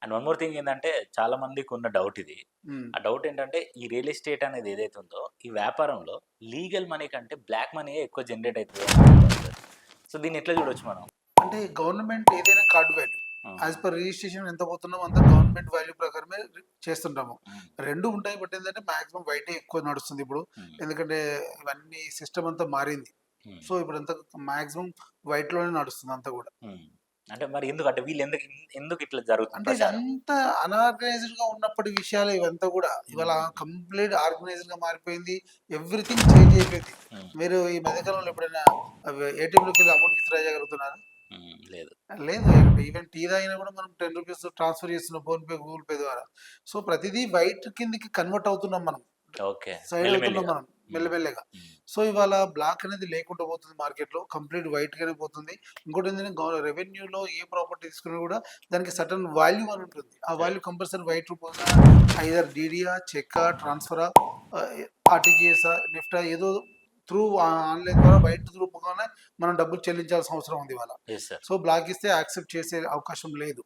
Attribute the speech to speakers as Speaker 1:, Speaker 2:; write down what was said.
Speaker 1: And one more thing ఏందంటే చాలా మందికున్న doubt ఇది.
Speaker 2: హ్మ్.
Speaker 1: ఆ డౌట్ ఏంటంటే ఈ రియల్ ఎస్టేట్ అనేది ఏదైతే ఉందో ఈ వ్యాపారంలో లీగల్ మనీ కంటే బ్లాక్ మనీయే ఎక్కువ జనరేట్ అయితది అని అంటుంటారు. సో దీన్ని ఎట్లా చూడొచ్చు మనం?
Speaker 2: అంటే గవర్నమెంట్ ఏదైనా కార్డ్ వాల్యూ
Speaker 1: హ్మ్.
Speaker 2: యాజ్ పర్ రిజిస్ట్రేషన్ ఎంత పోతున్నామో అంత గవర్నమెంట్ వాల్యూ ప్రకారమే చేస్తుంటాము.
Speaker 1: హ్మ్.
Speaker 2: 2 ఉంటాయి. బట్ ఏంటంటే మాక్సిమం వైటే ఎక్కువ నడుస్తుంది ఇప్పుడు.
Speaker 1: హ్మ్.
Speaker 2: ఎందుకంటే ఇవన్నీ సిస్టమ్ అంతా మారింది.
Speaker 1: హ్మ్.
Speaker 2: సో ఇప్పుడంతా మాక్సిమం వైట్‌లోనే నడుస్తుంది అంతా గూడా.
Speaker 1: హ్మ్. అంటే మరి ఎందుకు అంటే వీళ్ళెందుకు ఇట్లా జరుగుతుంది
Speaker 2: అంటే
Speaker 1: ప్రచారం?
Speaker 2: ఇదంతా అనార్గనైజ్డ్‌గా ఉన్నప్పటి విషయాలే ఇవంతా గూడా. ఇవాళ
Speaker 1: హుహుహు.
Speaker 2: కంప్లీట్ ఆర్గనైజ్డ్‌గా మారిపోయింది. ఎవ్రీథింగ్ చేంజ్ అయిపోయింది.
Speaker 1: హ్మ్.
Speaker 2: మీరు ఈ మధ్య కాలంలో ఎప్పుడైనా ఏటీఎంలోకెళ్ళి అమౌంట్ విత్‌డ్రా చేయగలుగుతున్నారా?
Speaker 1: హ్మ్. లేదు.
Speaker 2: లేదు. ఈవెన్ టీ తాగినా కూడా మనం రూ. 10 ట్రాన్స్‌ఫర్ చేస్తున్నాం ఫోన్‌పే, గూగుల్ పే ద్వారా. సో, ప్రతిదీ వైట్ కిందకి కన్వర్ట్ అవుతున్నాం మనం.
Speaker 1: ఓకే.
Speaker 2: సైడ్ అవుతున్నాం
Speaker 1: మెల్లిమెల్లిగా.
Speaker 2: మనం
Speaker 1: హ్మ్.
Speaker 2: మెల్లమెల్లగా.
Speaker 1: హ్మ్.
Speaker 2: సో, ఇవాళ బ్లాక్ అనేది లేకుండా పోతుంది మార్కెట్‌లో. కంప్లీట్ వైట్‌గానే పోతుంది. ఇంకోటేంటంటే రెవెన్యూలో ఏ ప్రాపర్టీ తీసుకున్నా కూడా దానికి సర్టెన్ వాల్యూ అని ఉంటుంది. ఆ
Speaker 1: రైట్.
Speaker 2: వాల్యూ కంపల్సరీ వైట్ రూపంగా ఐదర్ డీడీయా, చెక్కా, ట్రాన్స్‌ఫరా, ఆహ్, ఆర్‌టీజీఎసా, నెఫ్టా ఏదో త్రూ ఆన్‌లైన్ ద్వారా వైట్ రూపంగానే మనం డబ్బులు చెల్లించాల్సిన అవసరం ఉంది ఇవాళ.
Speaker 1: Yes sir.
Speaker 2: సో, బ్లాక్ ఇస్తే యాక్సెప్ట్ చేసే అవకాశం లేదు.